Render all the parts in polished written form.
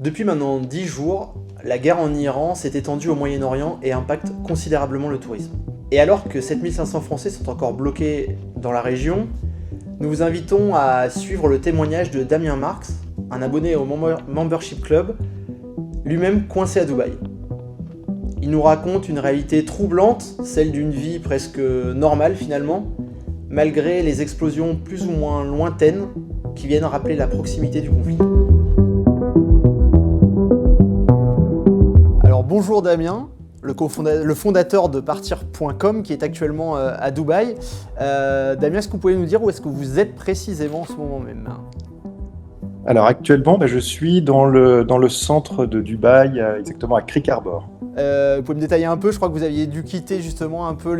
Depuis maintenant 10 jours, la guerre en Iran s'est étendue au Moyen-Orient et impacte considérablement le tourisme. Et alors que 7500 Français sont encore bloqués dans la région, nous vous invitons à suivre le témoignage de Damien Marx, un abonné au Membership Club, lui-même coincé à Dubaï. Il nous raconte une réalité troublante, celle d'une vie presque normale finalement, malgré les explosions plus ou moins lointaines qui viennent rappeler la proximité du conflit. Alors bonjour Damien, le fondateur de Partir.com qui est actuellement à Dubaï. Damien, est-ce que vous pouvez nous dire où est-ce que vous êtes précisément en ce moment même ? Alors actuellement, je suis dans le centre de Dubaï, exactement à Creek Harbor. Vous pouvez me détailler un peu, je crois que vous aviez dû quitter justement un peu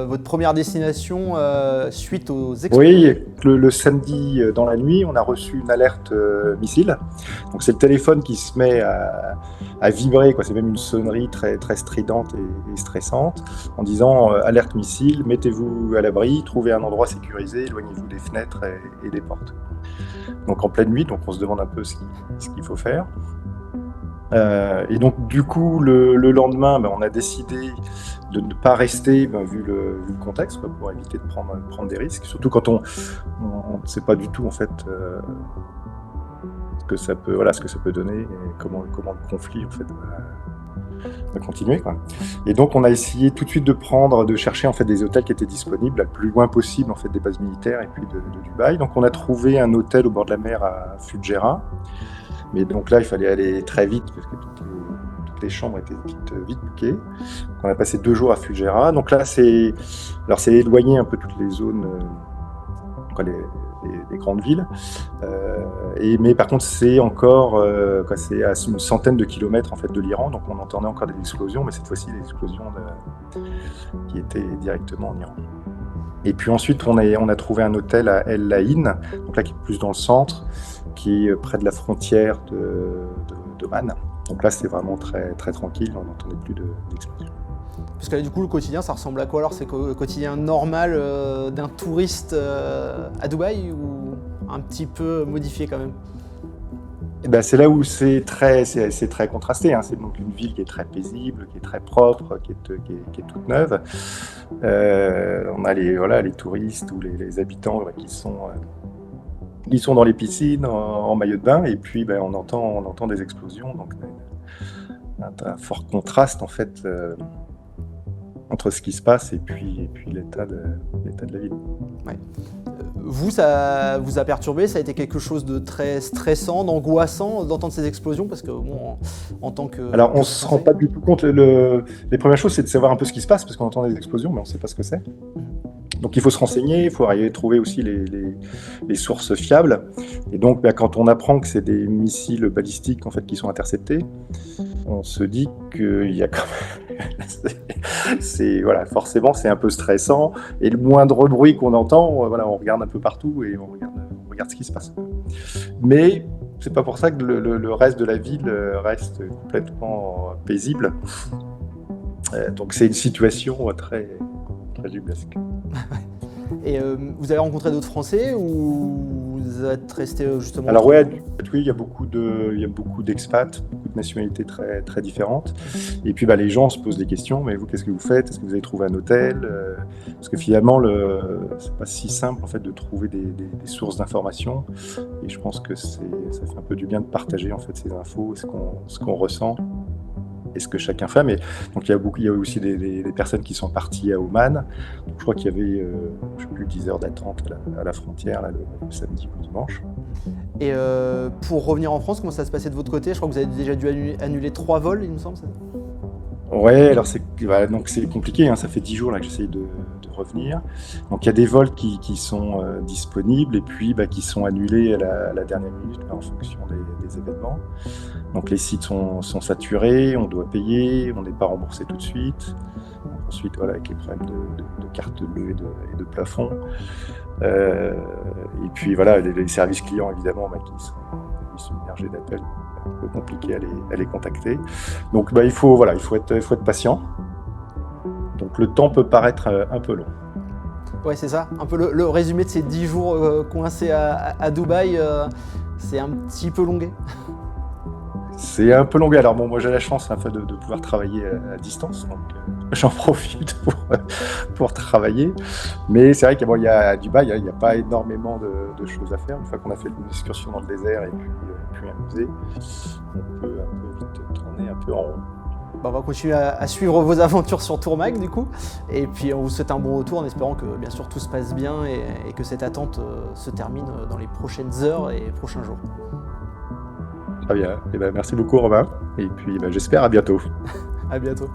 votre première destination suite aux explosions. Oui, le samedi dans la nuit, on a reçu une alerte missile. Donc c'est le téléphone qui se met à vibrer, quoi. C'est même une sonnerie très, très stridente et stressante en disant alerte missile, mettez-vous à l'abri, trouvez un endroit sécurisé, éloignez-vous des fenêtres et des portes. Donc en pleine nuit, donc on se demande un peu ce qu'il faut faire. Et donc du coup le lendemain, on a décidé de ne pas rester, vu le contexte, pour éviter de prendre des risques, surtout quand on ne sait pas du tout en fait ce que ça peut donner et comment le conflit en fait va continuer, quoi. Et donc on a essayé tout de suite de chercher en fait des hôtels qui étaient disponibles le plus loin possible en fait des bases militaires et puis de Dubaï. Donc on a trouvé un hôtel au bord de la mer à Fujairah. Mais donc là, il fallait aller très vite parce que toutes les chambres étaient vite bookées. Donc on a passé 2 jours à Fujairah. Donc là, c'est éloigné un peu toutes les zones, les grandes villes. Mais par contre, c'est encore, c'est à une centaine de kilomètres en fait de l'Iran. Donc on entendait encore des explosions, mais cette fois-ci, des explosions qui étaient directement en Iran. Et puis ensuite, on a trouvé un hôtel à El Laïn, donc là qui est plus dans le centre, qui est près de la frontière d'Oman. Donc là, c'était vraiment très, très tranquille, on n'entendait plus d'explosions. Parce que là, du coup, le quotidien, ça ressemble à quoi alors ? C'est le quotidien normal d'un touriste à Dubaï ou un petit peu modifié quand même ? C'est là où c'est très contrasté, hein. C'est donc une ville qui est très paisible, qui est très propre, qui est toute neuve. On a les touristes ou les habitants qui sont dans les piscines en maillot de bain, et puis on entend des explosions, donc un fort contraste en fait entre ce qui se passe et puis l'état de la ville. Ouais. Vous, ça vous a perturbé ? Ça a été quelque chose de très stressant, d'angoissant d'entendre ces explosions ? Parce que en tant que... Alors on ne se rend pas du tout compte, les premières choses c'est de savoir un peu ce qui se passe, parce qu'on entend des explosions mais on ne sait pas ce que c'est. Donc il faut se renseigner, il faut arriver à trouver aussi les sources fiables. Et donc quand on apprend que c'est des missiles balistiques en fait qui sont interceptés, on se dit qu'il y a quand même... forcément c'est un peu stressant. Et le moindre bruit qu'on entend, on regarde un peu partout et on regarde ce qui se passe. Mais c'est pas pour ça que le reste de la ville reste complètement paisible. Donc c'est une situation très, très ubuesque. Et vous avez rencontré d'autres Français ou vous êtes resté justement... Alors oui, il y a beaucoup d'expats, beaucoup de nationalités très, très différentes. Et puis les gens se posent des questions, mais vous, qu'est-ce que vous faites ? Est-ce que vous avez trouvé un hôtel ? Parce que finalement, c'est pas si simple en fait de trouver des sources d'informations. Et je pense que ça fait un peu du bien de partager en fait ces infos, ce qu'on ressent. Et ce que chacun fait, mais donc il y a aussi des personnes qui sont parties à Oman. Donc, je crois qu'il y avait je sais plus 10 heures d'attente à la frontière le samedi ou le dimanche. Et pour revenir en France, comment ça se passait de votre côté ? Je crois que vous avez déjà dû annuler 3 vols, il me semble. Ouais, alors donc c'est compliqué, hein. Ça fait 10 jours là que j'essaye de revenir. Donc il y a des vols qui sont disponibles et puis qui sont annulés à la dernière minute en fonction des événements. Donc les sites sont saturés, on doit payer, on n'est pas remboursé tout de suite. Ensuite, avec les problèmes de carte bleue et de plafond. Et puis les services clients évidemment qui sont submergés d'appels, un peu compliqué à les contacter. Donc il faut être patient. Donc le temps peut paraître un peu long. Ouais, c'est ça. Un peu le résumé de ces 10 jours coincés à Dubaï, c'est un petit peu longué. C'est un peu long. Alors bon, moi j'ai la chance un peu de pouvoir travailler à distance, donc j'en profite pour travailler. Mais c'est vrai qu'à Dubaï, il n'y a pas énormément de choses à faire. Une fois qu'on a fait une excursion dans le désert et puis un musée, on peut un peu vite tourner un peu en rond. On va continuer à suivre vos aventures sur Tourmagne du coup, et puis on vous souhaite un bon retour en espérant que bien sûr tout se passe bien et que cette attente se termine dans les prochaines heures et prochains jours. Très bien. Et merci beaucoup Romain, et puis j'espère à bientôt. À bientôt.